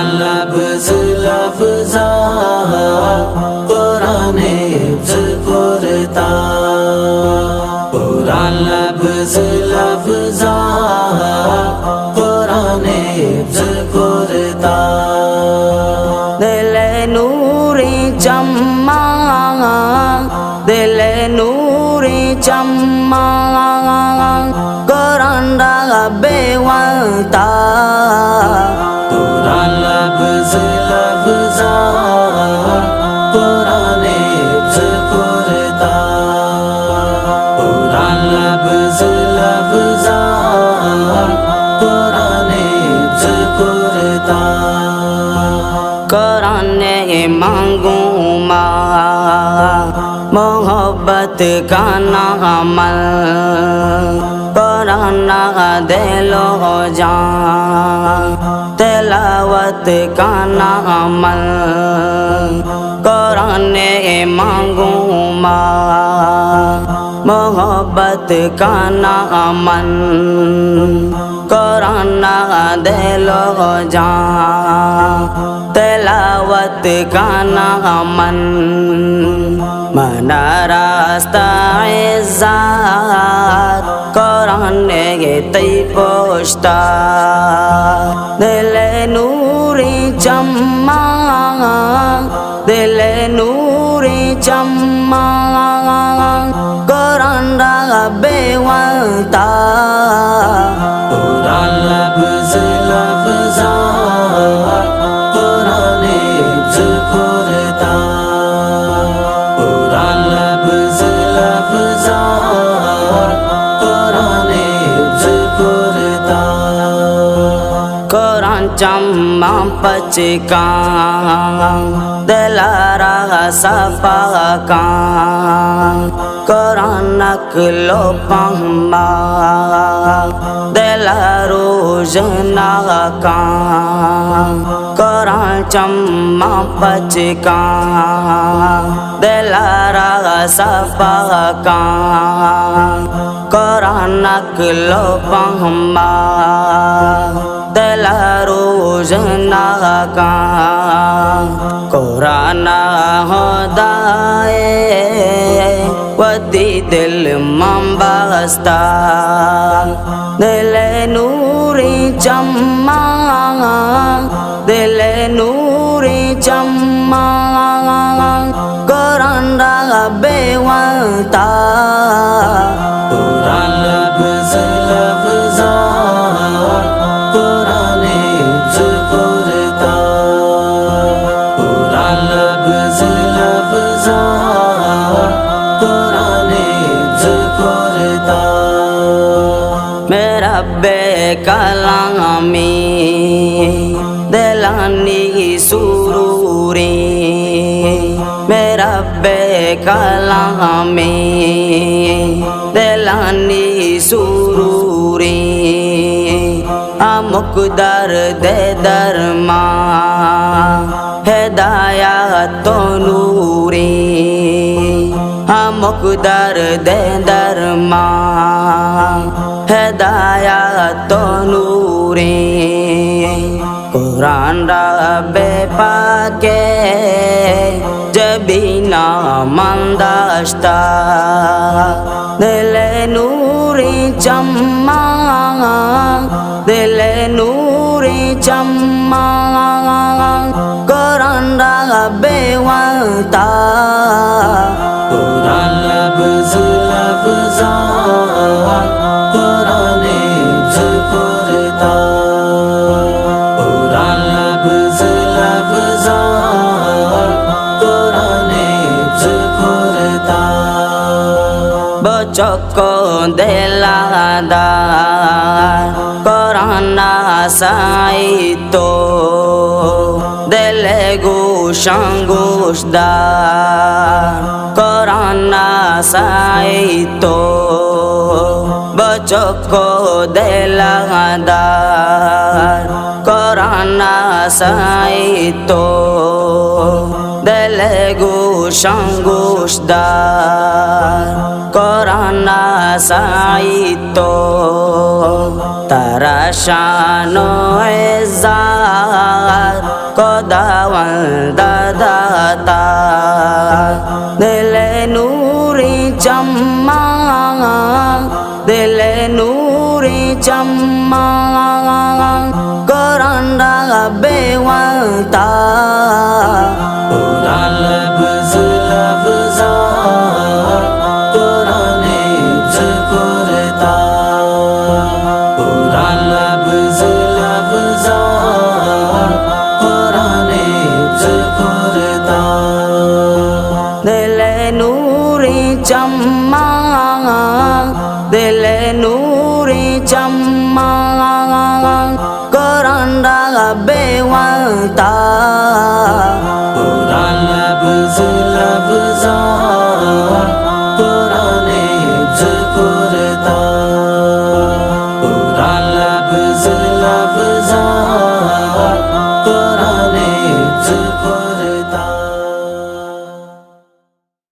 कुरान लफ्ज़ लफ्ज़ा कुरान हिफ्ज़ कुरता कुरान लफ्ज़ लफ्ज़ा कुरान हिफ्ज़ कुरता दिल नूरी चम्मा दिल नूरी चम्मा कुरान बेवंता कुरान लफ्ज़ लफ्ज़ा कुरान हिफ्ज़ कुरता कुरान लफ्ज़ लफ्ज़ा कुरान हिफ्ज़ कुरता कुरान मांगू मोहब्बत का नामल कुरान दिलो जान तिलावत का नामल कुरान मांगू मोहब्बत का नामन कुरान दिलो जान तिलावत का नामन मना रास्ता इज़्ज़त कुरान तई पोष्टा दिल नूरी चम्मा दिल नूरी चम्मा कुरान बेवंता कुरान लफ्ज़ लफ्ज़ा कुरान हिफ्ज़ कुरता कुरान लफ्ज़ लफ्ज़ा कुरान हिफ्ज़ कुरता कुरान चम्मा पचका दिलारा सफाका कुरान नकलो पम्मा दिलारो जनाका कुरान चम्मा पचका दिलारा सफाका कुरान नकलो पम्मा दिलारो जनाका कुरान खुदाए वदी दिल मंबास्ता दिल नूरी चम्मा दिल नूरी चम्मा कुरान बेवंता कुरान लफ्ज़ लफ्ज़ा कुरान हिफ्ज़ कुरता कुरान लफ्ज़ लफ्ज़ा कुरान हिफ्ज़ कुरता मेरा बेकलामी दिलानी सुरूरी मेरा बेकलामी दिलानी सुरूरी मुक़द्दर दे दरमा हिदायत तो नूरी मुक़द्दर दे दरमा हिदायत तो नूरी कुरान रब्बे पाके जबीना मंदाश्ता दिल नूरी चम्मा दिल नूरी चम्मा कुरान बेवंता कुरान लफ्ज़ लफ्ज़ा कुरान हिफ्ज़ कुरता कुरान लफ्ज़ लफ्ज़ा कुरान हिफ्ज़ कुरता बच्चों को दिलादा कुरान साई तो दिल गोशांगोशदा कुरान साई तो बच्चों को दिलादा कुरान साई तो दिल गोशांगोशदा কোরআন সাহিত্য তারা শানো এজাত কদাওয়াল দাদাতা দিলে নূরি চম্মা দিলে নূরি চম্মা কোরআন বেওয়াতা কোরআন লফজ লফজা কোরআনে ঝকরতা কোরআন লফজ লফজা কোরআনে ঝকরতা দিলে নূরি চম্মা দিলে নূরি চম্মা কোরআন বেওয়াতা